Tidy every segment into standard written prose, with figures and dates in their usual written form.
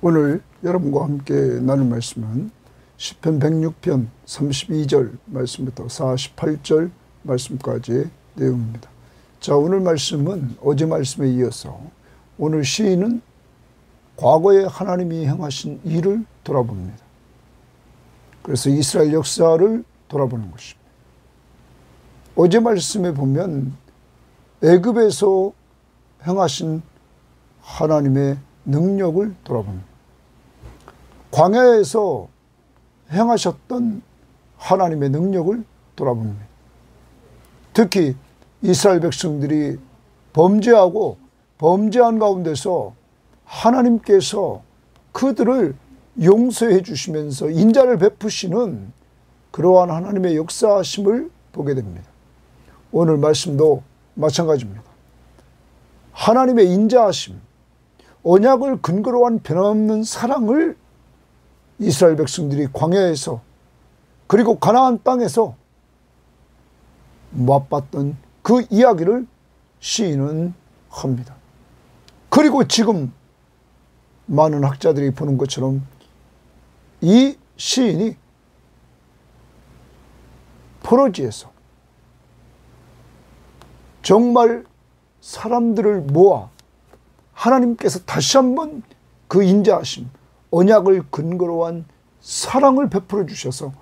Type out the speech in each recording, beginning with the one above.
오늘 여러분과 함께 나눌 말씀은 시편 106편 32절 말씀부터 48절 말씀까지의 내용입니다. 자, 오늘 말씀은 어제 말씀에 이어서 오늘 시인은 과거에 하나님이 행하신 일을 돌아봅니다. 그래서 이스라엘 역사를 돌아보는 것입니다. 어제 말씀에 보면 애굽에서 행하신 하나님의 능력을 돌아봅니다. 광야에서 행하셨던 하나님의 능력을 돌아봅니다. 특히 이스라엘 백성들이 범죄하고 범죄한 가운데서 하나님께서 그들을 용서해 주시면서 인자를 베푸시는 그러한 하나님의 역사하심을 보게 됩니다. 오늘 말씀도 마찬가지입니다. 하나님의 인자하심, 언약을 근거로 한 변함없는 사랑을 이스라엘 백성들이 광야에서 그리고 가나안 땅에서 맛봤던 그 이야기를 시인은 합니다. 그리고 지금 많은 학자들이 보는 것처럼 이 시인이 포로지에서 정말 사람들을 모아 하나님께서 다시 한번 그 인자하심, 언약을 근거로 한 사랑을 베풀어 주셔서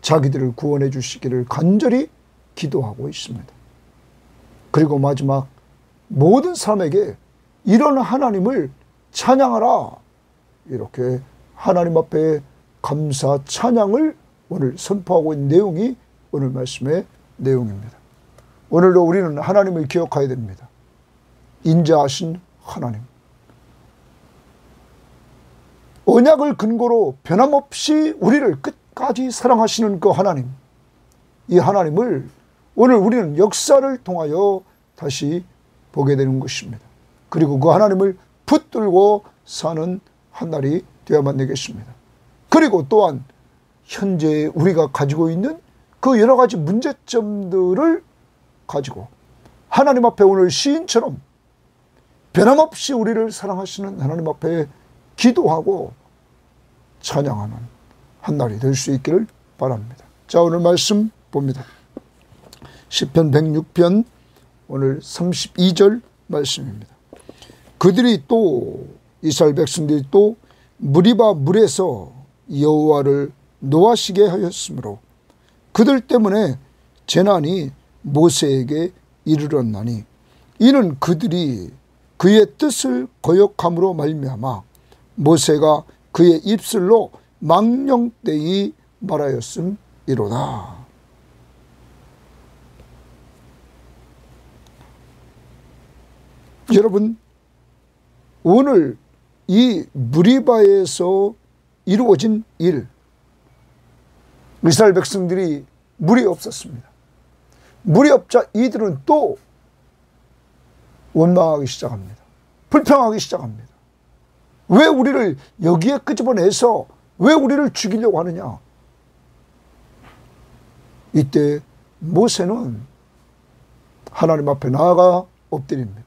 자기들을 구원해 주시기를 간절히 기도하고 있습니다. 그리고 마지막 모든 사람에게 이런 하나님을 찬양하라, 이렇게 하나님 앞에 감사 찬양을 오늘 선포하고 있는 내용이 오늘 말씀의 내용입니다. 오늘도 우리는 하나님을 기억해야 됩니다. 인자하신 하나님, 언약을 근거로 변함없이 우리를 끝까지 사랑하시는 그 하나님, 이 하나님을 오늘 우리는 역사를 통하여 다시 보게 되는 것입니다. 그리고 그 하나님을 붙들고 사는 한 날이 되어야만 되겠습니다. 그리고 또한 현재 우리가 가지고 있는 그 여러 가지 문제점들을 가지고 하나님 앞에 오늘 시인처럼 변함없이 우리를 사랑하시는 하나님 앞에 기도하고 찬양하는 한 날이 될 수 있기를 바랍니다. 자, 오늘 말씀 봅니다. 시편 106편 오늘 32절 말씀입니다. 그들이 또 이스라엘 백성들이 또 무리바 물에서 여호와를 노하시게 하였으므로 그들 때문에 재난이 모세에게 이르렀나니 이는 그들이 그의 뜻을 거역함으로 말미암아 모세가 그의 입술로 망령되이 말하였음이로다. 여러분, 오늘 이 무리바에서 이루어진 일, 이스라엘 백성들이 물이 없었습니다. 물이 없자 이들은 또 원망하기 시작합니다. 불평하기 시작합니다. 왜 우리를 여기에 끄집어내서 왜 우리를 죽이려고 하느냐. 이때 모세는 하나님 앞에 나아가 엎드립니다.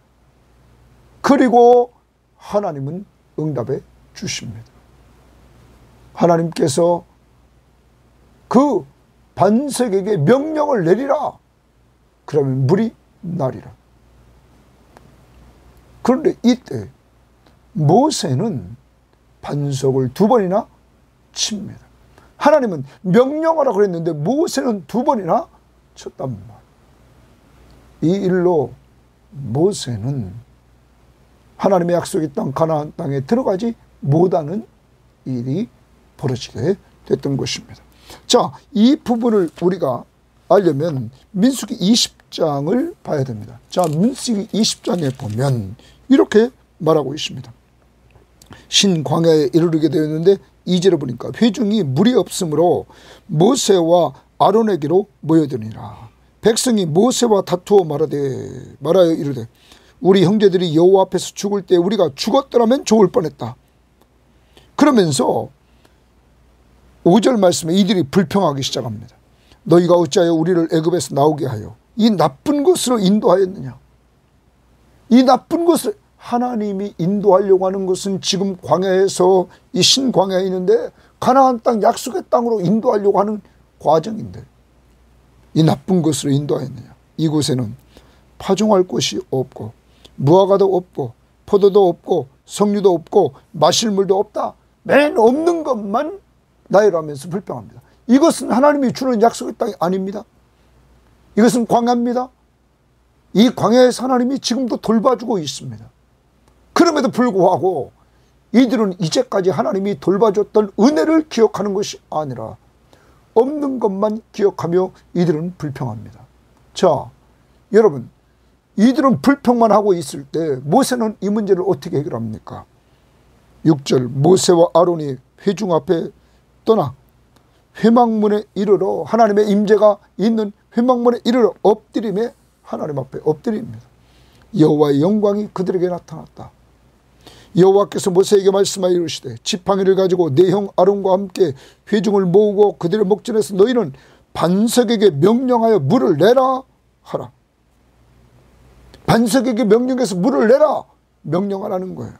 그리고 하나님은 응답해 주십니다. 하나님께서 그 반석에게 명령을 내리라. 그러면 물이 나리라. 그런데 이때 모세는 반석을 2번이나 칩니다. 하나님은 명령하라 그랬는데 모세는 2번이나 쳤단 말이에요. 이 일로 모세는 하나님의 약속의 땅 가나안 땅에 들어가지 못하는 일이 벌어지게 됐던 것입니다. 자, 이 부분을 우리가 알려면 민수기 20장을 봐야 됩니다. 자, 민수기 20장에 보면 이렇게 말하고 있습니다. 신광야에 이르르게 되었는데 2절에 보니까 회중이 물이 없으므로 모세와 아론에게로 모여드니라. 백성이 모세와 다투어 말하여 이르되 우리 형제들이 여호와 앞에서 죽을 때 우리가 죽었더라면 좋을 뻔했다. 그러면서 5절 말씀에 이들이 불평하기 시작합니다. 너희가 어찌하여 우리를 애굽에서 나오게 하여 이 나쁜 곳으로 인도하였느냐. 이 나쁜 곳을 하나님이 인도하려고 하는 것은 지금 광야에서 이 신광야에 있는데 가나안 땅 약속의 땅으로 인도하려고 하는 과정인데 이 나쁜 것으로 인도하였느냐. 이곳에는 파종할 곳이 없고 무화과도 없고 포도도 없고 석류도 없고 마실 물도 없다. 맨 없는 것만 나열하면서 불평합니다. 이것은 하나님이 주는 약속의 땅이 아닙니다. 이것은 광야입니다. 이 광야에서 하나님이 지금도 돌봐주고 있습니다. 그럼에도 불구하고 이들은 이제까지 하나님이 돌봐줬던 은혜를 기억하는 것이 아니라 없는 것만 기억하며 이들은 불평합니다. 자, 여러분, 이들은 불평만 하고 있을 때 모세는 이 문제를 어떻게 해결합니까? 6절, 모세와 아론이 회중 앞에 떠나 회막문에 이르러 하나님의 임재가 있는 회막문에 이르러 엎드림에 하나님 앞에 엎드립니다. 여호와의 영광이 그들에게 나타났다. 여호와께서 모세에게 말씀하여 이르시되 지팡이를 가지고 내 형 아론과 함께 회중을 모으고 그들의 목전에서 너희는 반석에게 명령하여 물을 내라 하라. 반석에게 명령해서 물을 내라 명령하라는 거예요.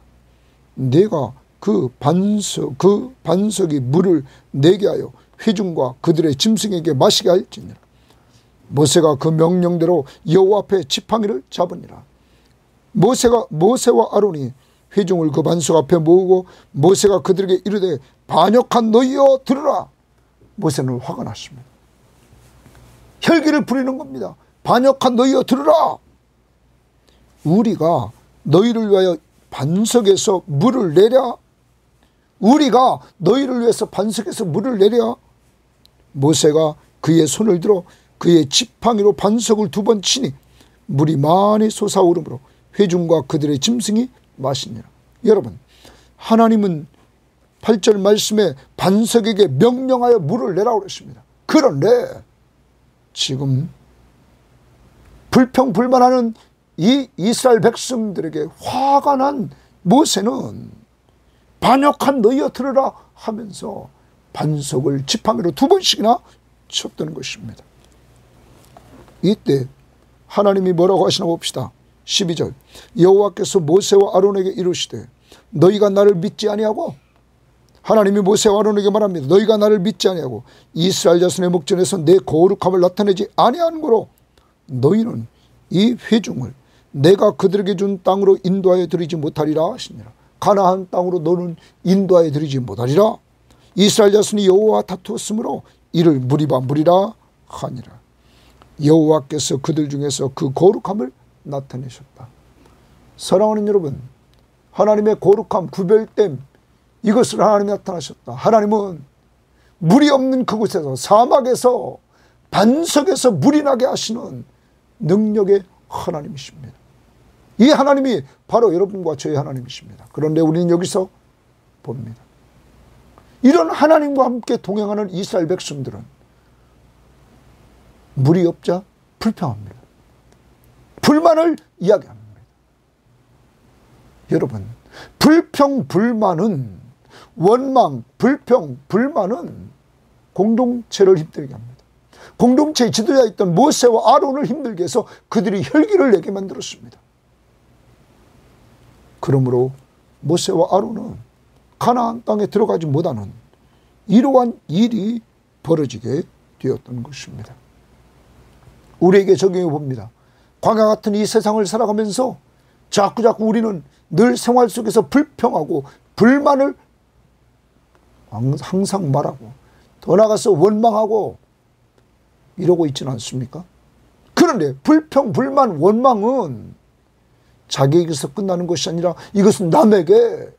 내가 그 반석이 물을 내게 하여 회중과 그들의 짐승에게 마시게 할지니라. 모세가 그 명령대로 여호와 앞에 지팡이를 잡으니라. 모세와 아론이 회중을 그 반석 앞에 모으고 모세가 그들에게 이르되 반역한 너희여 들으라. 모세는 화가 났습니다. 혈기를 부리는 겁니다. 반역한 너희여 들으라. 우리가 너희를 위하여 반석에서 물을 내랴. 우리가 너희를 위해서 반석에서 물을 내랴. 모세가 그의 손을 들어 그의 지팡이로 반석을 2번 치니 물이 많이 솟아오르므로 회중과 그들의 짐승이 마시니라. 여러분, 하나님은 8절 말씀에 반석에게 명령하여 물을 내라고 그랬습니다. 그런데 지금 불평불만하는 이 이스라엘 백성들에게 화가 난 모세는 반역한 너희여 들으라 하면서 반석을 지팡이로 2번씩이나 쳤던 것입니다. 이때 하나님이 뭐라고 하시나 봅시다. 12절, 여호와께서 모세와 아론에게 이르시되 너희가 나를 믿지 아니하고, 하나님이 모세와 아론에게 말합니다. 너희가 나를 믿지 아니하고 이스라엘 자손의 목전에서 내 거룩함을 나타내지 아니한 거로 너희는 이 회중을 내가 그들에게 준 땅으로 인도하여 드리지 못하리라 하시니라. 가나안 땅으로 너는 인도하여 드리지 못하리라. 이스라엘 자손이 여호와와 다투었으므로 이를 무리라 하니라. 여호와께서 그들 중에서 그 거룩함을 나타내셨다. 사랑하는 여러분, 하나님의 거룩함, 구별됨, 이것을 하나님이 나타나셨다. 하나님은 물이 없는 그곳에서, 사막에서, 반석에서 물이 나게 하시는 능력의 하나님이십니다. 이 하나님이 바로 여러분과 저의 하나님이십니다. 그런데 우리는 여기서 봅니다. 이런 하나님과 함께 동행하는 이스라엘 백성들은 물이 없자 불평합니다. 불만을 이야기합니다. 여러분, 불평, 불만은, 원망, 불평, 불만은 공동체를 힘들게 합니다. 공동체의 지도자에 있던 모세와 아론을 힘들게 해서 그들이 혈기를 내게 만들었습니다. 그러므로 모세와 아론은 가나안 땅에 들어가지 못하는 이러한 일이 벌어지게 되었던 것입니다. 우리에게 적용해 봅니다. 광야 같은 이 세상을 살아가면서 자꾸 우리는 늘 생활 속에서 불평하고 불만을 항상 말하고 더 나아가서 원망하고 이러고 있지는 않습니까? 그런데 불평, 불만, 원망은 자기에게서 끝나는 것이 아니라 이것은 남에게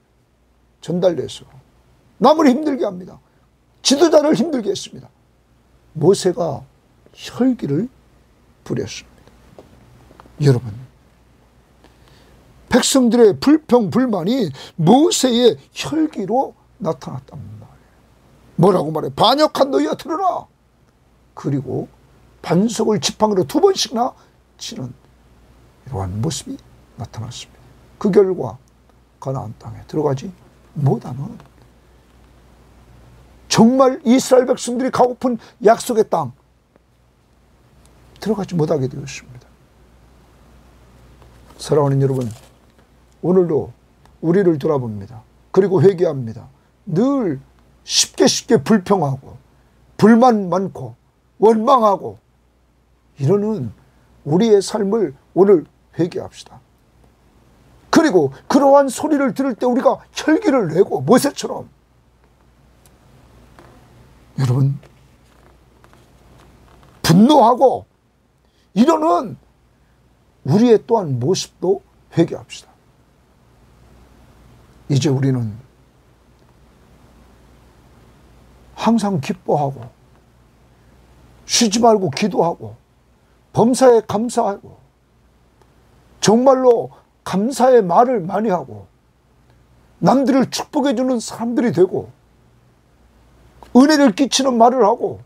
전달돼서 남을 힘들게 합니다. 지도자를 힘들게 했습니다. 모세가 혈기를 부렸습니다. 여러분, 백성들의 불평, 불만이 모세의 혈기로 나타났단 말이에요. 뭐라고 말해? 반역한 너희야 들으라. 그리고 반석을 지팡이로 2번씩이나 치는 이러한 모습이 나타났습니다. 그 결과 가나안 땅에 들어가지 못하는, 정말 이스라엘 백성들이 가고픈 약속의 땅 들어가지 못하게 되었습니다. 사랑하는 여러분, 오늘도 우리를 돌아봅니다. 그리고 회개합니다. 늘 쉽게 불평하고 불만 많고 원망하고 이러는 우리의 삶을 오늘 회개합시다. 그리고 그러한 소리를 들을 때 우리가 혈기를 내고 모세처럼, 여러분, 분노하고 이러는 우리의 또한 모습도 회개합시다. 이제 우리는 항상 기뻐하고 쉬지 말고 기도하고 범사에 감사하고 정말로 감사의 말을 많이 하고 남들을 축복해 주는 사람들이 되고 은혜를 끼치는 말을 하고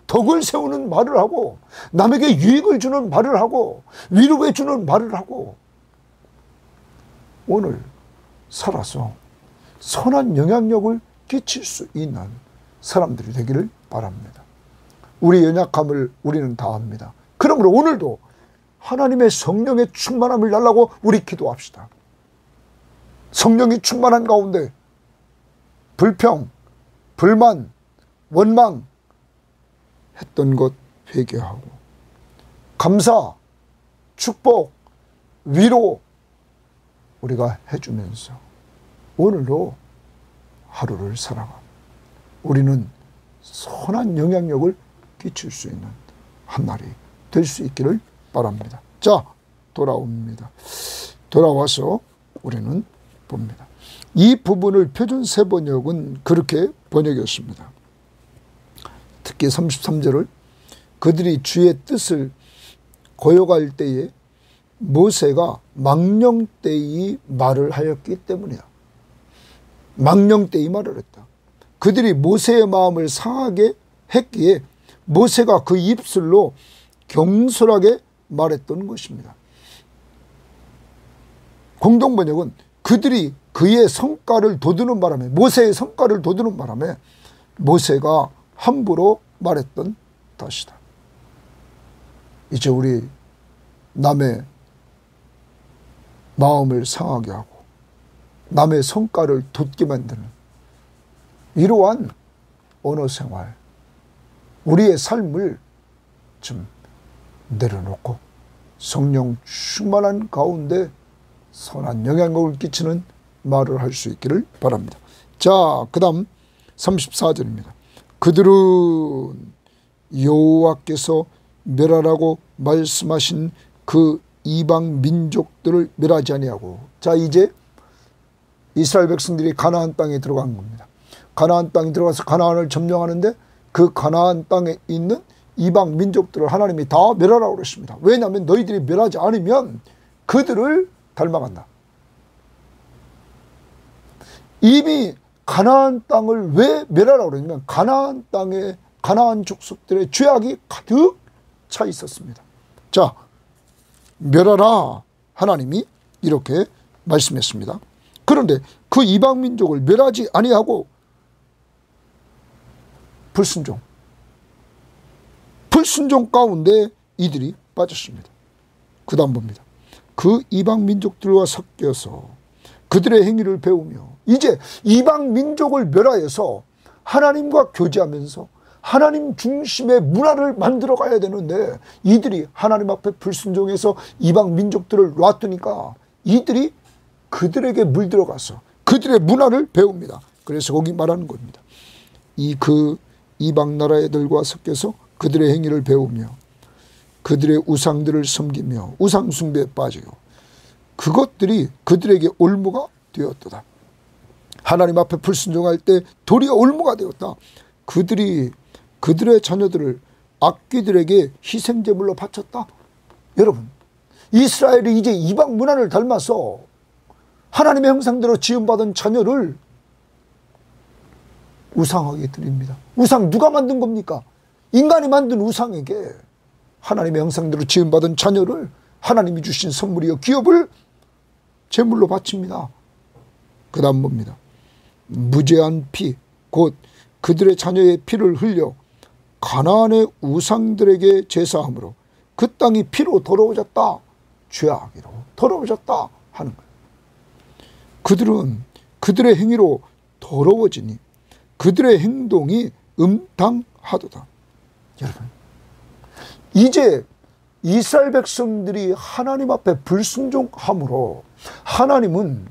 덕을 세우는 말을 하고 남에게 유익을 주는 말을 하고 위로해 주는 말을 하고 오늘 살아서 선한 영향력을 끼칠 수 있는 사람들이 되기를 바랍니다. 우리 연약함을 우리는 다 압니다. 그러므로 오늘도 하나님의 성령의 충만함을 달라고 우리 기도합시다. 성령이 충만한 가운데 불평, 불만, 원망 했던 것 회개하고 감사, 축복, 위로 우리가 해주면서 오늘도 하루를 살아가 우리는 선한 영향력을 끼칠 수 있는 한 날이 될 수 있기를 바랍니다. 자, 돌아옵니다. 돌아와서 우리는 봅니다. 이 부분을 표준 세번역은 그렇게 번역했습니다. 특히 33절을 그들이 주의 뜻을 고역할 때에 모세가 망령되이 말을 하였기 때문이다. 망령되이 말을 했다. 그들이 모세의 마음을 상하게 했기에 모세가 그 입술로 경솔하게 말했던 것입니다. 공동번역은 그들이 그의 성과를 돋우는 바람에 모세의 성과를 돋우는 바람에 모세가 함부로 말했던 것이다. 이제 우리 남의 마음을 상하게 하고 남의 성과를 돋게 만드는 이러한 언어 생활, 우리의 삶을 좀 내려놓고 성령 충만한 가운데 선한 영향력을 끼치는 말을 할 수 있기를 바랍니다. 자, 그 다음 34절입니다. 그들은 여호와께서 멸하라고 말씀하신 그 이방 민족들을 멸하지 아니하고, 자, 이제 이스라엘 백성들이 가나안 땅에 들어간 겁니다. 가나안 땅에 들어가서 가나안을 점령하는데 그 가나안 땅에 있는 이방 민족들을 하나님이 다 멸하라고 그랬습니다. 왜냐하면 너희들이 멸하지 않으면 그들을 닮아간다. 이미 가나안 땅을 왜 멸하라고 그러냐면 가나안 땅에 가나안 족속들의 죄악이 가득 차 있었습니다. 자, 멸하라 하나님이 이렇게 말씀했습니다. 그런데 그 이방 민족을 멸하지 아니하고 불순종 가운데 이들이 빠졌습니다. 그 다음 봅니다. 그 이방 민족들과 섞여서 그들의 행위를 배우며, 이제 이방 민족을 멸하여서 하나님과 교제하면서 하나님 중심의 문화를 만들어 가야 되는데 이들이 하나님 앞에 불순종해서 이방 민족들을 놔두니까 이들이 그들에게 물들어가서 그들의 문화를 배웁니다. 그래서 거기 말하는 겁니다. 그 이방 나라 애들과 섞여서 그들의 행위를 배우며 그들의 우상들을 섬기며 우상 숭배에 빠지고 그것들이 그들에게 올무가 되었도다. 하나님 앞에 불순종할 때 도리어 올무가 되었다. 그들이 그들의 자녀들을 악귀들에게 희생제물로 바쳤다. 여러분, 이스라엘이 이제 이방 문화를 닮아서 하나님의 형상대로 지음받은 자녀를 우상하게 드립니다. 우상 누가 만든 겁니까? 인간이 만든 우상에게 하나님의 형상대로 지음받은 자녀를 하나님이 주신 선물이요 기업을 제물로 바칩니다. 그 다음 봅니다. 무죄한 피, 곧 그들의 자녀의 피를 흘려 가나안의 우상들에게 제사함으로 그 땅이 피로 더러워졌다. 죄악으로 더러워졌다 하는 거예요. 그들은 그들의 행위로 더러워지니 그들의 행동이 음탕하도다. 여러분, 이제 이스라엘 백성들이 하나님 앞에 불순종함으로 하나님은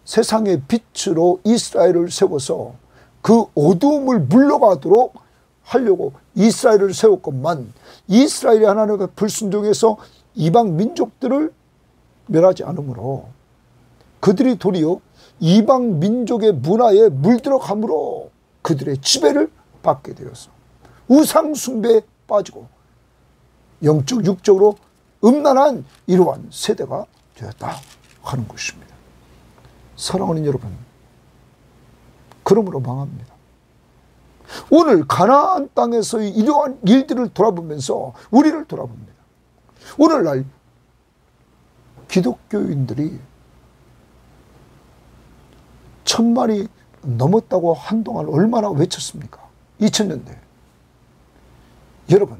세상의 빛으로 이스라엘을 세워서 그 어두움을 물러가도록 하려고 이스라엘을 세웠건만, 이스라엘이 하나님 앞에 불순종해서 이방 민족들을 멸하지 않으므로 그들이 도리어 이방 민족의 문화에 물들어감으로 그들의 지배를 받게 되어서 우상 숭배에 빠지고 영적 육적으로 음란한 이러한 세대가 되었다 하는 것입니다. 사랑하는 여러분, 그러므로 망합니다. 오늘 가나안 땅에서의 이러한 일들을 돌아보면서 우리를 돌아봅니다. 오늘날 기독교인들이 1000만이 넘었다고 한동안 얼마나 외쳤습니까? 2000년대. 여러분,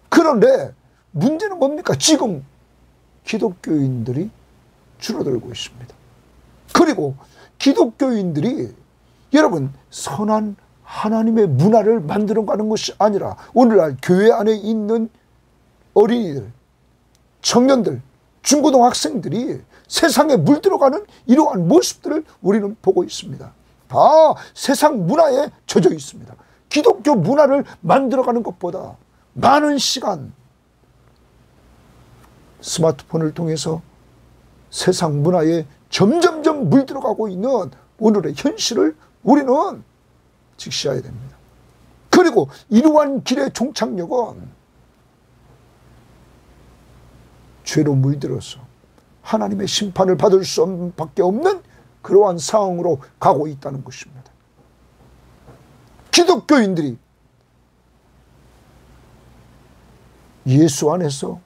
그런데 문제는 뭡니까? 지금 기독교인들이 줄어들고 있습니다. 그리고 기독교인들이 여러분 선한 하나님의 문화를 만들어가는 것이 아니라 오늘날 교회 안에 있는 어린이들, 청년들, 중고등학생들이 세상에 물들어가는 이러한 모습들을 우리는 보고 있습니다. 다 세상 문화에 젖어 있습니다. 기독교 문화를 만들어가는 것보다 많은 시간 스마트폰을 통해서 세상 문화에 점점점 물들어가고 있는 오늘의 현실을 우리는 직시해야 됩니다. 그리고 이러한 길의 종착역은 죄로 물들어서 하나님의 심판을 받을 수밖에 없는 그러한 상황으로 가고 있다는 것입니다. 기독교인들이 예수 안에서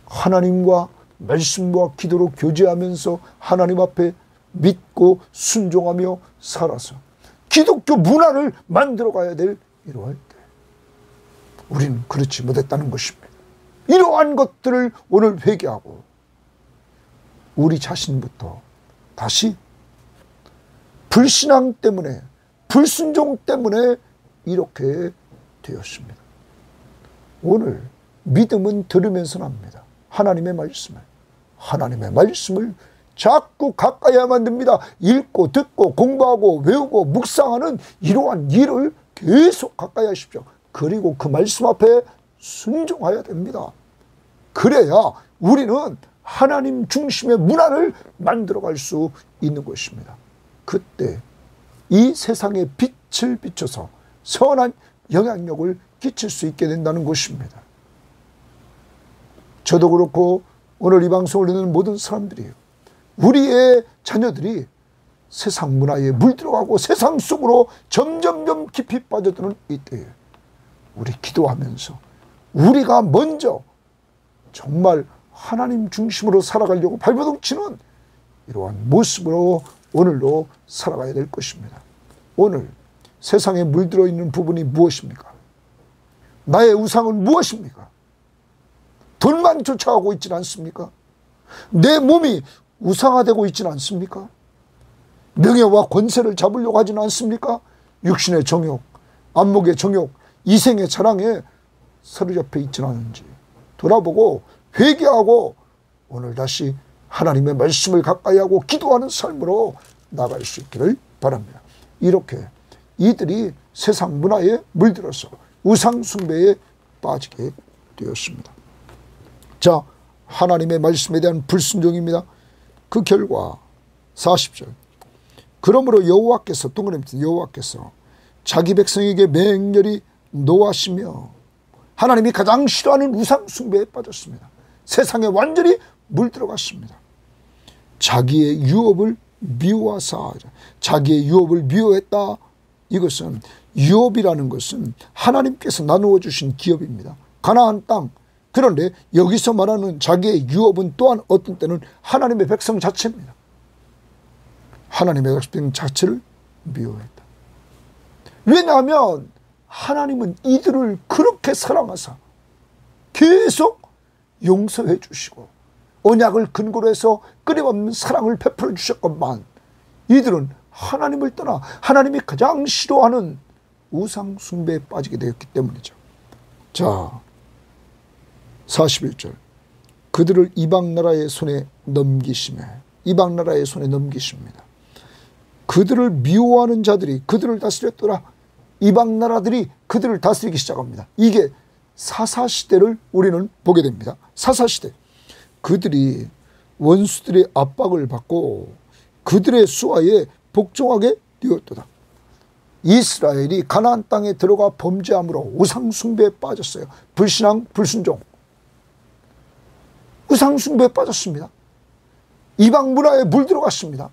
하나님과 말씀과 기도로 교제하면서 하나님 앞에 믿고 순종하며 살아서 기독교 문화를 만들어가야 될 이러할 때 우리는 그렇지 못했다는 것입니다. 이러한 것들을 오늘 회개하고 우리 자신부터 다시 불신앙 때문에 불순종 때문에 이렇게 되었습니다. 오늘 믿음은 들으면서 납니다. 하나님의 말씀을 자꾸 가까이야만 됩니다. 읽고 듣고 공부하고 외우고 묵상하는 이러한 일을 계속 가까이 하십시오. 그리고 그 말씀 앞에 순종해야 됩니다. 그래야 우리는 하나님 중심의 문화를 만들어갈 수 있는 것입니다. 그때 이 세상에 빛을 비춰서 선한 영향력을 끼칠 수 있게 된다는 것입니다. 저도 그렇고 오늘 이 방송을 듣는 모든 사람들이에요. 우리의 자녀들이 세상 문화에 물들어가고 세상 속으로 점점점 깊이 빠져드는 이때에 우리 기도하면서 우리가 먼저 정말 하나님 중심으로 살아가려고 발버둥 치는 이러한 모습으로 오늘도 살아가야 될 것입니다. 오늘 세상에 물들어 있는 부분이 무엇입니까? 나의 우상은 무엇입니까? 돈만 쫓아가고 있지는 않습니까? 내 몸이 우상화되고 있지는 않습니까? 명예와 권세를 잡으려고 하지는 않습니까? 육신의 정욕, 안목의 정욕, 이생의 자랑에 사로잡혀 있지는 않은지 돌아보고 회개하고 오늘 다시 하나님의 말씀을 가까이 하고 기도하는 삶으로 나갈 수 있기를 바랍니다. 이렇게 이들이 세상 문화에 물들어서 우상 숭배에 빠지게 되었습니다. 자, 하나님의 말씀에 대한 불순종입니다. 그 결과 40절. 그러므로 여호와께서 여호와께서 자기 백성에게 맹렬히 노하시며 하나님이 가장 싫어하는 우상 숭배에 빠졌습니다. 세상에 완전히 물들어갔습니다. 자기의 유업을 미워하사, 자기의 유업을 미워했다. 이것은 유업이라는 것은 하나님께서 나누어 주신 기업입니다. 가나안 땅. 그런데 여기서 말하는 자기의 유업은 또한 어떤 때는 하나님의 백성 자체입니다. 하나님의 백성 자체를 미워했다. 왜냐하면 하나님은 이들을 그렇게 사랑하사 계속 용서해 주시고 언약을 근거로 해서 끊임없는 사랑을 베풀어 주셨건만 이들은 하나님을 떠나 하나님이 가장 싫어하는 우상 숭배에 빠지게 되었기 때문이죠. 자, 41절. 그들을 이방 나라의 손에 넘기시매. 이방 나라의 손에 넘기십니다. 그들을 미워하는 자들이 그들을 다스렸더라. 이방 나라들이 그들을 다스리기 시작합니다. 이게 사사시대를 우리는 보게 됩니다. 사사시대. 그들이 원수들의 압박을 받고 그들의 수하에 복종하게 되었도다. 이스라엘이 가나안 땅에 들어가 범죄함으로 우상 숭배에 빠졌어요. 불신앙, 불순종. 우상 숭배에 빠졌습니다. 이방 문화에 물들어갔습니다.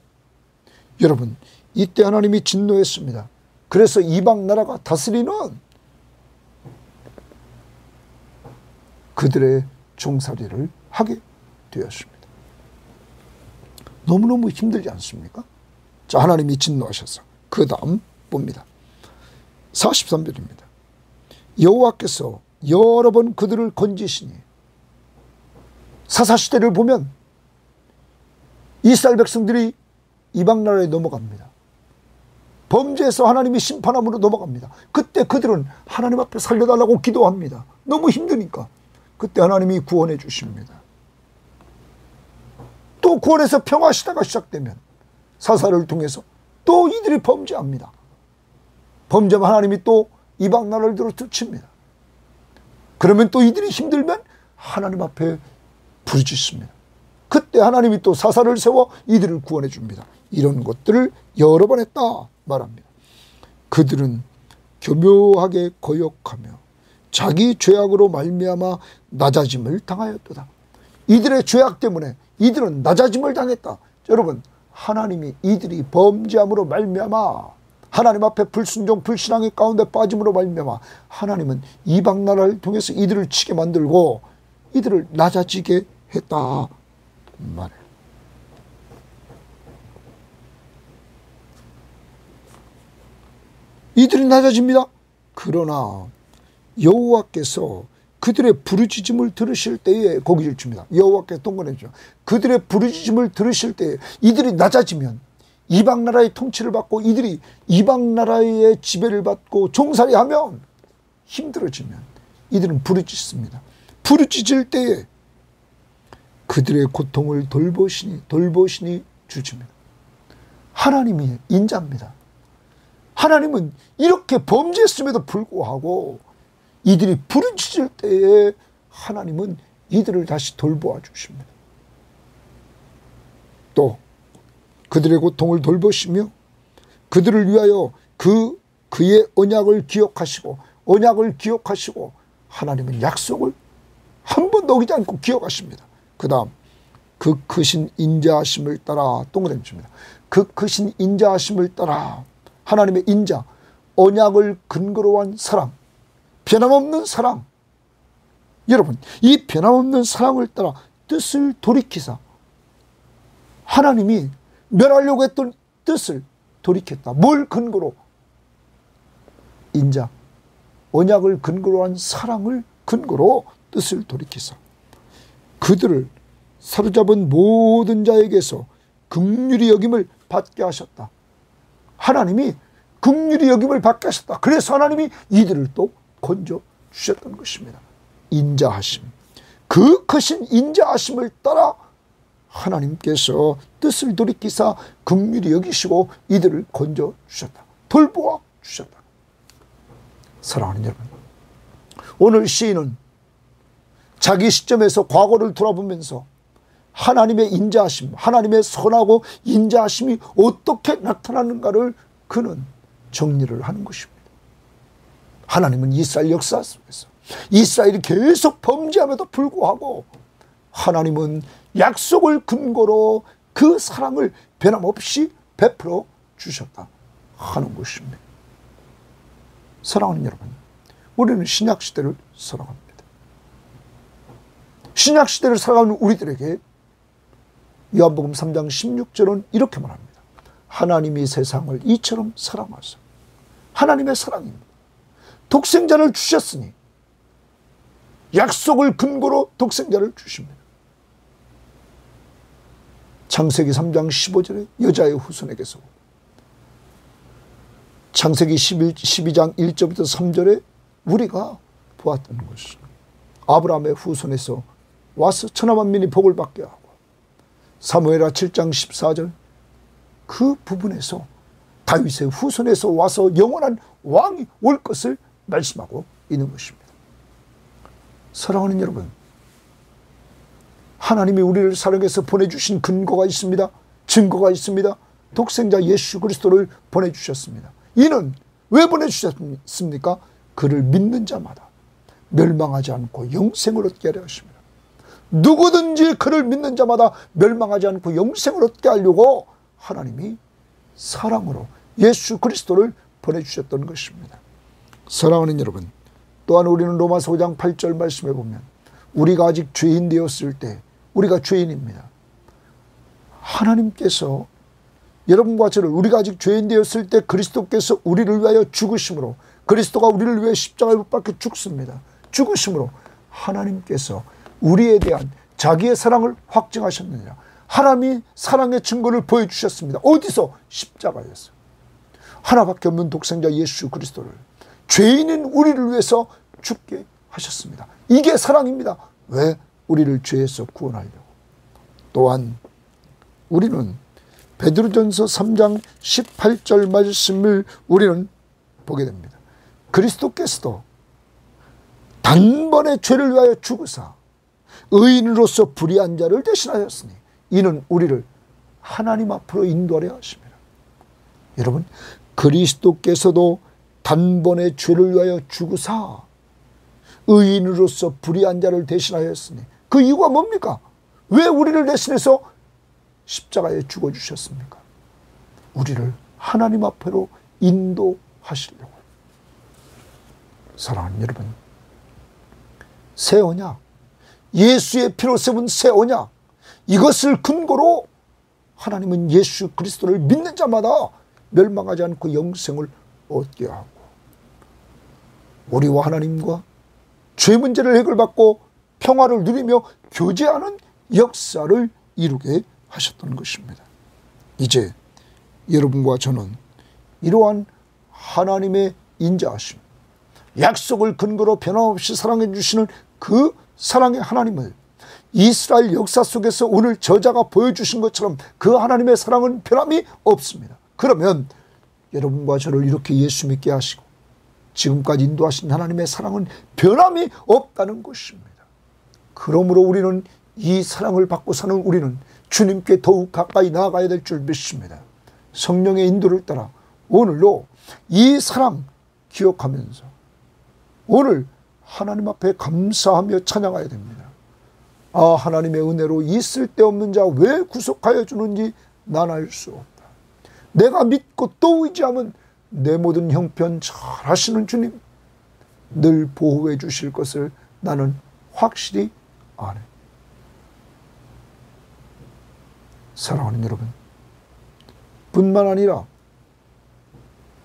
여러분, 이때 하나님이 진노했습니다. 그래서 이방 나라가 다스리는 그들의 종살이를 하게 되었습니다. 너무너무 힘들지 않습니까? 자, 하나님이 진노하셔서 그 다음 봅니다. 43절입니다. 여호와께서 여러 번 그들을 건지시니. 사사시대를 보면 이스라엘 백성들이 이방 나라에 넘어갑니다. 범죄에서 하나님이 심판함으로 넘어갑니다. 그때 그들은 하나님 앞에 살려달라고 기도합니다. 너무 힘드니까. 그때 하나님이 구원해 주십니다. 또 구원해서 평화 시대가 시작되면 사사를 통해서 또 이들이 범죄합니다. 범죄하면 하나님이 또 이방 나라를 들어칩니다. 그러면 또 이들이 힘들면 하나님 앞에 부르짖습니다. 그때 하나님이 또 사사를 세워 이들을 구원해 줍니다. 이런 것들을 여러 번 했다 말합니다. 그들은 교묘하게 거역하며 자기 죄악으로 말미암아 낮아짐을 당하였도다. 이들의 죄악 때문에 이들은 낮아짐을 당했다. 여러분, 하나님이 이들이 범죄함으로 말미암아 하나님 앞에 불순종 불신앙의 가운데 빠짐으로 말미암아 하나님은 이방 나라를 통해서 이들을 치게 만들고 이들을 낮아지게 했다 말이에요. 이들이 낮아집니다. 그러나 여호와께서 그들의 부르짖음을 들으실 때에 거기를 줍니다. 여호와께서 동건해 주죠. 그들의 부르짖음을 들으실 때에 이들이 낮아지면 이방 나라의 통치를 받고 이들이 이방 나라의 지배를 받고 종살이하면 힘들어지면 이들은 부르짖습니다. 부르짖을 때에 그들의 고통을 돌보시니 주십니다. 하나님이 인자입니다. 하나님은 이렇게 범죄했음에도 불구하고 이들이 부르짖을 때에 하나님은 이들을 다시 돌보아 주십니다. 또 그들의 고통을 돌보시며 그들을 위하여 그의 언약을 기억하시고 하나님은 약속을 한 번도 어기지 않고 기억하십니다. 그 다음 그 크신 인자하심을 따라 동그라미 칩니다. 그 크신 인자하심을 따라 하나님의 인자, 언약을 근거로 한 사랑, 변함없는 사랑. 여러분, 이 변함없는 사랑을 따라 뜻을 돌이키사 하나님이 멸하려고 했던 뜻을 돌이켰다. 뭘 근거로? 인자, 언약을 근거로 한 사랑을 근거로 뜻을 돌이키사 그들을 사로잡은 모든 자에게서 긍휼히 여김을 받게 하셨다. 하나님이 긍휼히 여김을 받게 하셨다. 그래서 하나님이 이들을 또 건져 주셨던 것입니다. 인자하심, 그 크신 인자하심을 따라 하나님께서 뜻을 돌이키사 긍휼히 여기시고 이들을 건져 주셨다. 돌보아 주셨다. 사랑하는 여러분, 오늘 시인은 자기 시점에서 과거를 돌아보면서 하나님의 인자하심, 하나님의 선하고 인자하심이 어떻게 나타나는가를 그는 정리를 하는 것입니다. 하나님은 이스라엘 역사 속에서 이스라엘이 계속 범죄함에도 불구하고 하나님은 약속을 근거로 그 사랑을 변함없이 베풀어 주셨다 하는 것입니다. 사랑하는 여러분, 우리는 신약시대를 살아갑니다. 신약시대를 살아가는 우리들에게 요한복음 3장 16절은 이렇게 말합니다. 하나님이 세상을 이처럼 사랑하사. 하나님의 사랑입니다. 독생자를 주셨으니 약속을 근거로 독생자를 주십니다. 창세기 3장 15절에 여자의 후손에게서, 창세기 12장 1절부터 3절에 우리가 보았던 것이 아브라함의 후손에서 와서 천하만민이 복을 받게 하고, 사무엘하 7장 14절 그 부분에서 다윗의 후손에서 와서 영원한 왕이 올 것을 말씀하고 있는 것입니다. 사랑하는 여러분, 하나님이 우리를 사랑해서 보내주신 근거가 있습니다. 증거가 있습니다. 독생자 예수 그리스도를 보내주셨습니다. 이는 왜 보내주셨습니까? 그를 믿는 자마다 멸망하지 않고 영생을 얻게 하려 하십니다. 누구든지 그를 믿는 자마다 멸망하지 않고 영생을 얻게 하려고 하나님이 사랑으로 예수 그리스도를 보내주셨던 것입니다. 사랑하는 여러분, 또한 우리는 로마서 5장 8절 말씀에 보면 우리가 아직 죄인 되었을 때, 우리가 죄인입니다. 하나님께서 여러분과 저를, 우리가 아직 죄인 되었을 때 그리스도께서 우리를 위하여 죽으심으로, 그리스도가 우리를 위해 십자가에 못 박혀 죽습니다. 죽으심으로 하나님께서 우리에 대한 자기의 사랑을 확증하셨느니라. 하나님이 사랑의 증거를 보여주셨습니다. 어디서? 십자가에서. 하나밖에 없는 독생자 예수 그리스도를 죄인인 우리를 위해서 죽게 하셨습니다. 이게 사랑입니다. 왜? 우리를 죄에서 구원하려고. 또한 우리는 베드로전서 3장 18절 말씀을 우리는 보게 됩니다. 그리스도께서도 단번에 죄를 위하여 죽으사 의인으로서 불의한 자를 대신하였으니 이는 우리를 하나님 앞으로 인도하려 하십니다. 여러분, 그리스도께서도 단번에 죄를 위하여 죽으사 의인으로서 불의한 자를 대신하였으니, 그 이유가 뭡니까? 왜 우리를 대신해서 십자가에 죽어주셨습니까? 우리를 하나님 앞으로 인도하시려고. 사랑하는 여러분, 새 언약, 예수의 피로 세운 새 언약, 이것을 근거로 하나님은 예수 그리스도를 믿는 자마다 멸망하지 않고 영생을 얻게 하고, 우리와 하나님과 죄 문제를 해결받고 평화를 누리며 교제하는 역사를 이루게 하셨던 것입니다. 이제 여러분과 저는 이러한 하나님의 인자하심, 약속을 근거로 변함없이 사랑해 주시는 그 사랑의 하나님을 이스라엘 역사 속에서 오늘 저자가 보여주신 것처럼 그 하나님의 사랑은 변함이 없습니다. 그러면 여러분과 저를 이렇게 예수 믿게 하시고 지금까지 인도하신 하나님의 사랑은 변함이 없다는 것입니다. 그러므로 우리는 이 사랑을 받고 사는 우리는 주님께 더욱 가까이 나아가야 될 줄 믿습니다. 성령의 인도를 따라 오늘도 이 사랑 기억하면서 오늘 하나님 앞에 감사하며 찬양해야 됩니다. 아, 하나님의 은혜로 이 쓸데없는 자 왜 구속하여 주는지 난 알 수 없다. 내가 믿고 또 의지하면 내 모든 형편 잘 하시는 주님 늘 보호해 주실 것을 나는 확실히 아네. 사랑하는 여러분, 뿐만 아니라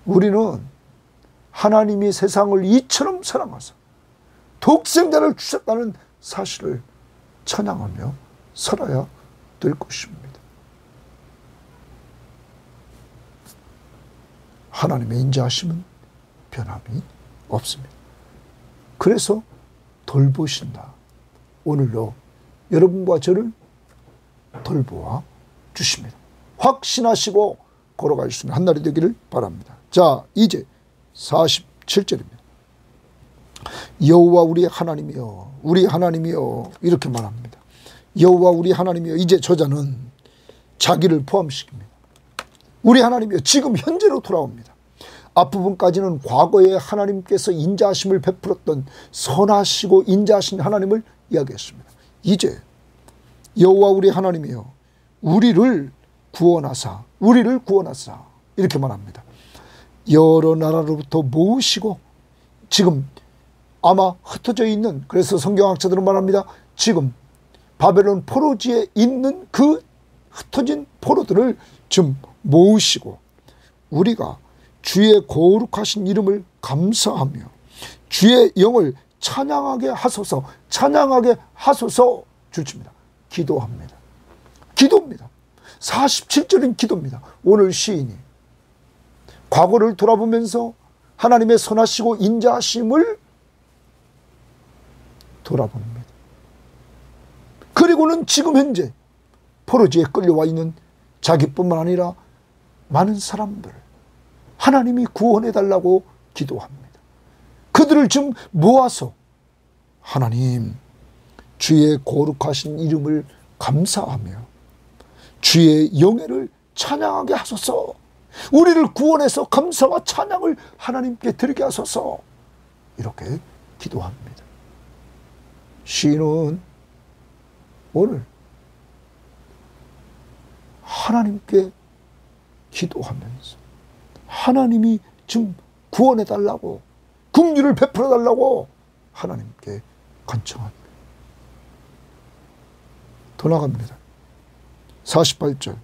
우리는 하나님이 세상을 이처럼 사랑하사 독생자를 주셨다는 사실을 찬양하며 살아야 될 것입니다. 하나님의 인자하심은 변함이 없습니다. 그래서 돌보신다. 오늘도 여러분과 저를 돌보아 주십니다. 확신하시고 걸어갈 수 있는 한날이 되기를 바랍니다. 자, 이제 47절입니다. 여호와 우리 하나님이여, 우리 하나님이여, 이렇게 말합니다. 여호와 우리 하나님이여. 이제 저자는 자기를 포함시킵니다. 우리 하나님이여, 지금 현재로 돌아옵니다. 앞부분까지는 과거에 하나님께서 인자하심을 베풀었던 선하시고 인자하신 하나님을 이야기했습니다. 이제 여호와 우리 하나님이여, 우리를 구원하사 이렇게 말합니다. 여러 나라로부터 모으시고 지금 아마 흩어져 있는, 그래서 성경학자들은 말합니다. 지금 바벨론 포로지에 있는 그 흩어진 포로들을 좀 모으시고 우리가 주의 거룩하신 이름을 감사하며 주의 영을 찬양하게 하소서 줄칩니다. 기도합니다. 기도입니다. 47절인 기도입니다. 오늘 시인이 과거를 돌아보면서 하나님의 선하시고 인자하심을 돌아봅니다. 그리고는 지금 현재 포로지에 끌려와 있는 자기뿐만 아니라 많은 사람들 하나님이 구원해달라고 기도합니다. 그들을 좀 모아서 하나님 주의 거룩하신 이름을 감사하며 주의 영예를 찬양하게 하소서. 우리를 구원해서 감사와 찬양을 하나님께 드리게 하소서. 이렇게 기도합니다. 시인은 오늘 하나님께 기도하면서 하나님이 좀 구원해달라고 긍휼을 베풀어달라고 하나님께 간청합니다. 더 나갑니다. 48절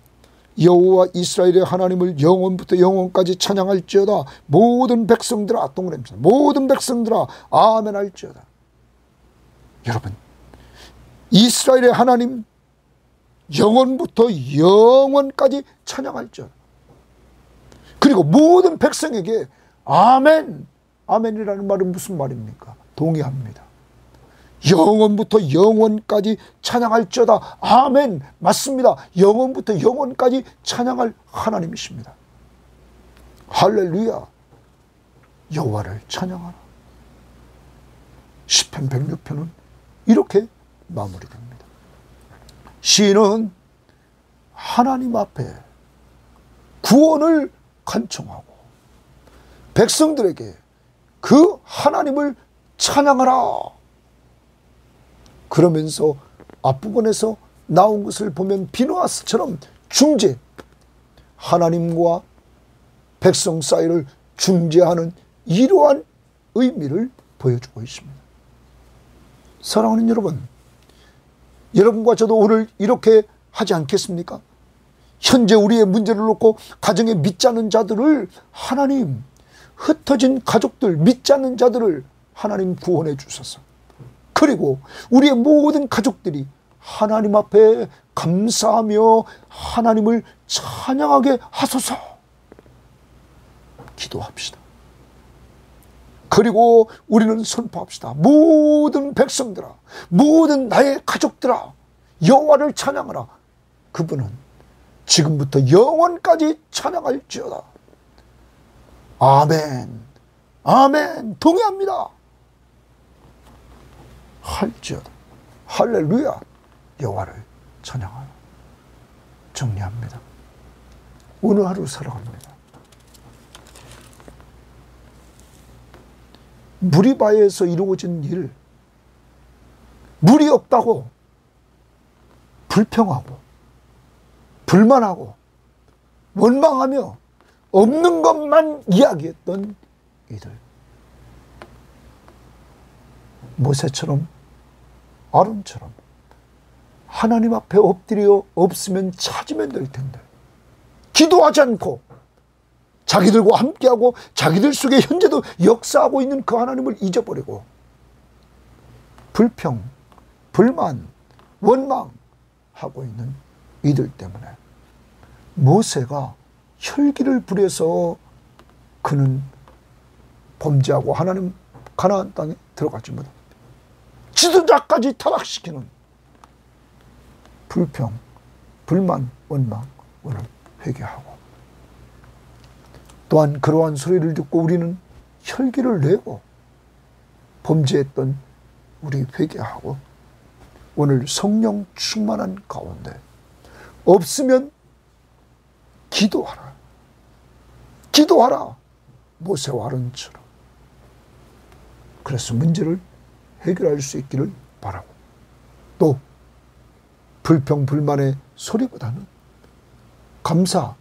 여호와 이스라엘의 하나님을 영원부터 영원까지 찬양할지어다. 모든 백성들아, 동그라미입니다. 모든 백성들아 아멘 할지어다. 여러분, 이스라엘의 하나님 영원부터 영원까지 찬양할지어다. 그리고 모든 백성에게 아멘, 아멘이라는 말은 무슨 말입니까? 동의합니다. 영원부터 영원까지 찬양할지어다. 아멘, 맞습니다. 영원부터 영원까지 찬양할 하나님이십니다. 할렐루야. 여호와를 찬양하라. 시편 106편은 이렇게 마무리됩니다. 시인은 하나님 앞에 구원을 간청하고 백성들에게 그 하나님을 찬양하라. 그러면서 앞부분에서 나온 것을 보면 비누아스처럼 중재, 하나님과 백성 사이를 중재하는 이러한 의미를 보여주고 있습니다. 사랑하는 여러분, 여러분과 저도 오늘 이렇게 하지 않겠습니까? 현재 우리의 문제를 놓고 가정에 믿지 않는 자들을 하나님, 흩어진 가족들, 믿지 않는 자들을 하나님 구원해 주소서. 그리고 우리의 모든 가족들이 하나님 앞에 감사하며 하나님을 찬양하게 하소서. 기도합시다. 그리고 우리는 선포합시다. 모든 백성들아, 모든 나의 가족들아, 여호와를 찬양하라. 그분은 지금부터 영원까지 찬양할지어다. 아멘, 아멘, 동의합니다. 할지어다. 할렐루야. 여호와를 찬양하라. 정리합니다. 오늘 하루 살아갑니다. 무리바에서 이루어진 일, 물이 없다고 불평하고 불만하고 원망하며 없는 것만 이야기했던 이들, 모세처럼 아론처럼 하나님 앞에 엎드려 없으면 찾으면 될 텐데 기도하지 않고 자기들과 함께하고 자기들 속에 현재도 역사하고 있는 그 하나님을 잊어버리고 불평, 불만, 원망하고 있는 이들 때문에 모세가 혈기를 부려서 그는 범죄하고 하나님 가나안 땅에 들어가지 못합니다. 지도자까지 타락시키는 불평, 불만, 원망, 오늘 회개하고 또한 그러한 소리를 듣고 우리는 혈기를 내고 범죄했던 우리 회개하고 오늘 성령 충만한 가운데 없으면 기도하라. 기도하라. 모세와 아론처럼. 그래서 문제를 해결할 수 있기를 바라고 또 불평 불만의 소리보다는 감사,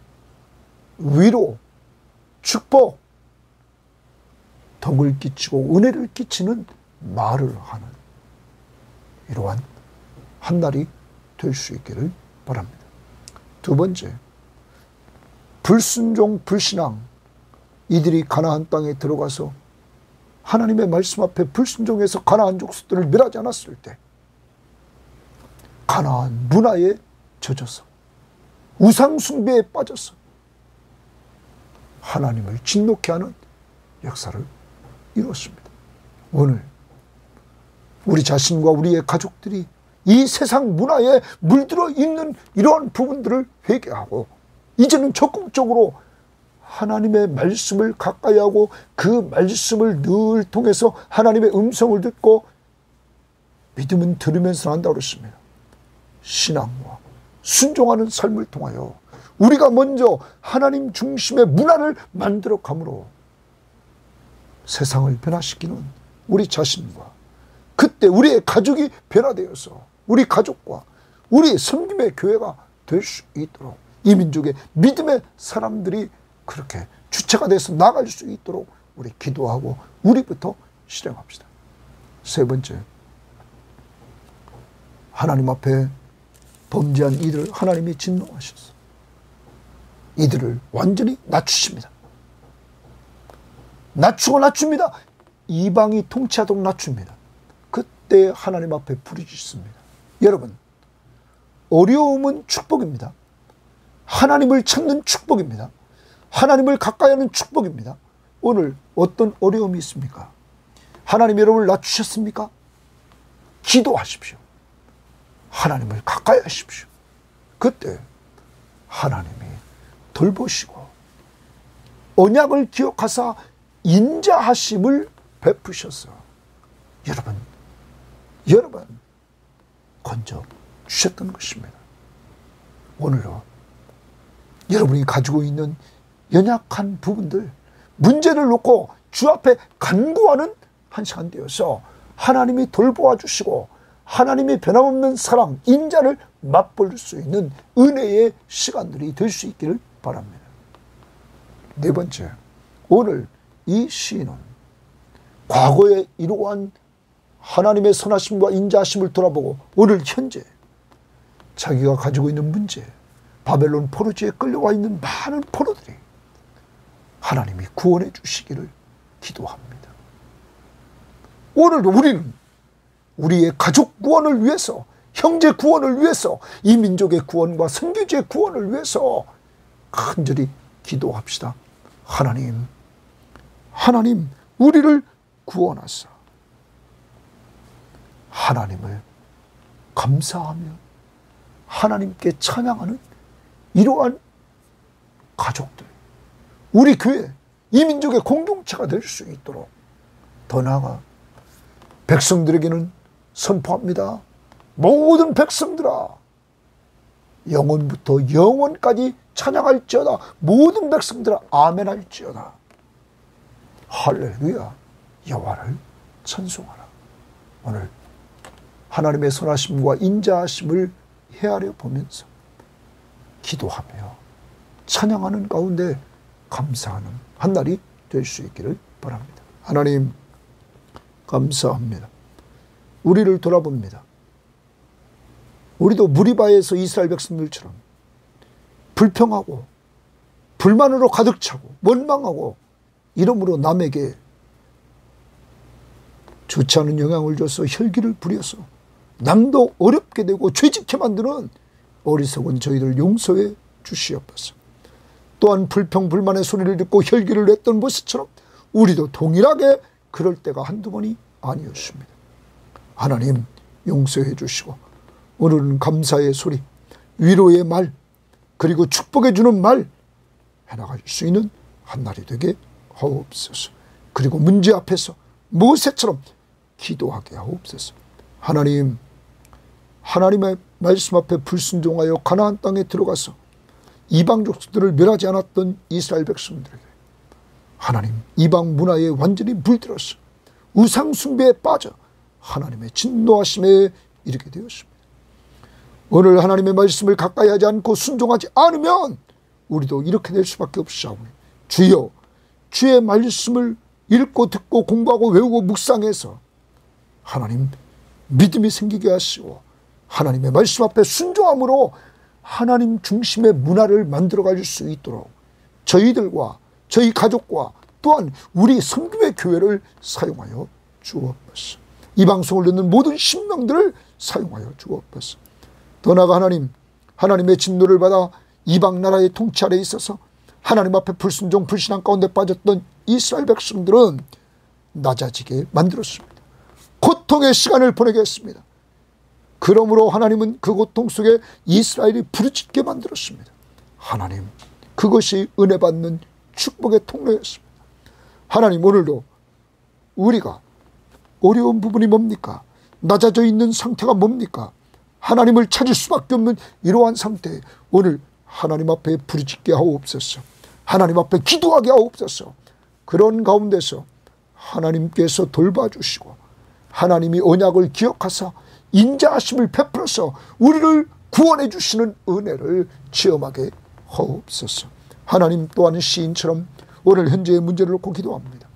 위로, 축복, 덕을 끼치고 은혜를 끼치는 말을 하는 이러한 한 날이 될 수 있기를 바랍니다. 두 번째, 불순종, 불신앙, 이들이 가나안 땅에 들어가서 하나님의 말씀 앞에 불순종해서 가나안 족속들을 멸하지 않았을 때 가나안 문화에 젖어서 우상숭배에 빠져서 하나님을 진노케 하는 역사를 이루었습니다. 오늘 우리 자신과 우리의 가족들이 이 세상 문화에 물들어 있는 이러한 부분들을 회개하고 이제는 적극적으로 하나님의 말씀을 가까이 하고 그 말씀을 늘 통해서 하나님의 음성을 듣고 믿음은 들으면서 한다고 그랬습니다. 신앙과 순종하는 삶을 통하여 우리가 먼저 하나님 중심의 문화를 만들어 감으로 세상을 변화시키는 우리 자신과 그때 우리의 가족이 변화되어서 우리 가족과 우리 섬김의 교회가 될 수 있도록 이 민족의 믿음의 사람들이 그렇게 주체가 돼서 나갈 수 있도록 우리 기도하고 우리부터 실행합시다. 세 번째, 하나님 앞에 범죄한 이들을 하나님이 진노하셨어. 이들을 완전히 낮추십니다. 낮춥니다. 이방이 통치하도록 낮춥니다. 그때 하나님 앞에 부르짖습니다. 여러분, 어려움은 축복입니다. 하나님을 찾는 축복입니다. 하나님을 가까이 하는 축복입니다. 오늘 어떤 어려움이 있습니까? 하나님 여러분을 낮추셨습니까? 기도하십시오. 하나님을 가까이 하십시오. 그때 하나님이 돌보시고 언약을 기억하사 인자하심을 베푸셔서 여러분 건져 주셨던 것입니다. 오늘도 여러분이 가지고 있는 연약한 부분들, 문제를 놓고 주 앞에 간구하는 한 시간 되어서 하나님이 돌보아 주시고 하나님의 변함없는 사랑, 인자를 맛볼 수 있는 은혜의 시간들이 될 수 있기를 바랍니다. 네 번째, 오늘 이 시인은 과거에 이러한 하나님의 선하심과 인자하심을 돌아보고 오늘 현재 자기가 가지고 있는 문제, 바벨론 포로지에 끌려와 있는 많은 포로들이 하나님이 구원해 주시기를 기도합니다. 오늘도 우리는 우리의 가족 구원을 위해서, 형제 구원을 위해서, 이 민족의 구원과 선교지의 구원을 위해서 간절히 기도합시다. 하나님 우리를 구원하사 하나님을 감사하며 하나님께 찬양하는 이러한 가족들, 우리 교회, 이 민족의 공동체가 될 수 있도록 더 나아가 백성들에게는 선포합니다. 모든 백성들아, 영원부터 영원까지 찬양할지어다. 모든 백성들아 아멘할지어다. 할렐루야. 여호와를 찬송하라. 오늘 하나님의 선하심과 인자하심을 헤아려 보면서 기도하며 찬양하는 가운데 감사하는 한 날이 될 수 있기를 바랍니다. 하나님 감사합니다. 우리를 돌아봅니다. 우리도 무리바에서 이스라엘 백성들처럼 불평하고 불만으로 가득 차고 원망하고 이러므로 남에게 좋지 않은 영향을 줘서 혈기를 부려서 남도 어렵게 되고 죄짓게 만드는 어리석은 저희들 용서해 주시옵소서. 또한 불평불만의 소리를 듣고 혈기를 냈던 모습처럼 우리도 동일하게 그럴 때가 한두 번이 아니었습니다. 하나님 용서해 주시고 오늘은 감사의 소리, 위로의 말, 그리고 축복해 주는 말 해나갈 수 있는 한 날이 되게 하옵소서. 그리고 문제 앞에서 모세처럼 기도하게 하옵소서. 하나님의 말씀 앞에 불순종하여 가나안 땅에 들어가서 이방 족속들을 멸하지 않았던 이스라엘 백성들에게 하나님 이방 문화에 완전히 물들어서 우상 숭배에 빠져 하나님의 진노하심에 이르게 되었습니다. 오늘 하나님의 말씀을 가까이 하지 않고 순종하지 않으면 우리도 이렇게 될 수밖에 없사오니 주여, 주의 말씀을 읽고 듣고 공부하고 외우고 묵상해서 하나님 믿음이 생기게 하시고 하나님의 말씀 앞에 순종함으로 하나님 중심의 문화를 만들어갈 수 있도록 저희들과 저희 가족과 또한 우리 섬김의 교회를 사용하여 주옵소서. 이 방송을 듣는 모든 신명들을 사용하여 주옵소서. 더 나아가 하나님의 진노를 받아 이방 나라의 통치 아래에 있어서 하나님 앞에 불순종 불신앙 가운데 빠졌던 이스라엘 백성들은 낮아지게 만들었습니다. 고통의 시간을 보내게 했습니다. 그러므로 하나님은 그 고통 속에 이스라엘이 부르짖게 만들었습니다. 하나님, 그것이 은혜 받는 축복의 통로였습니다. 하나님, 오늘도 우리가 어려운 부분이 뭡니까? 낮아져 있는 상태가 뭡니까? 하나님을 찾을 수밖에 없는 이러한 상태에 오늘 하나님 앞에 부르짖게 하옵소서. 하나님 앞에 기도하게 하옵소서. 그런 가운데서 하나님께서 돌봐주시고 하나님이 언약을 기억하사 인자하심을 베풀어서 우리를 구원해 주시는 은혜를 체험하게 하옵소서. 하나님, 또한 시인처럼 오늘 현재의 문제를 놓고 기도합니다.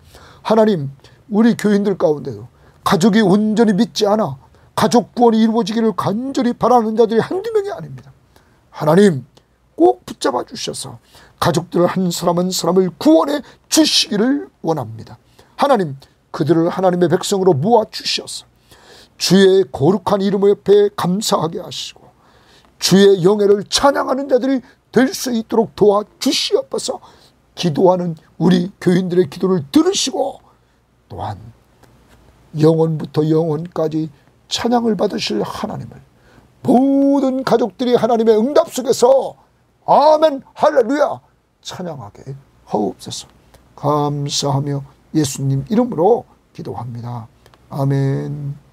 하나님, 우리 교인들 가운데도 가족이 온전히 믿지 않아 가족 구원이 이루어지기를 간절히 바라는 자들이 한두 명이 아닙니다. 하나님, 꼭 붙잡아 주셔서 가족들 한 사람 한 사람을 구원해 주시기를 원합니다. 하나님, 그들을 하나님의 백성으로 모아 주셔서 주의 거룩한 이름 옆에 감사하게 하시고 주의 영예를 찬양하는 자들이 될 수 있도록 도와주시옵소서. 기도하는 우리 교인들의 기도를 들으시고 또한 영원부터 영원까지 찬양을 받으실 하나님을 모든 가족들이 하나님의 응답 속에서 아멘 할렐루야 찬양하게 하옵소서. 감사하며 예수님 이름으로 기도합니다. 아멘.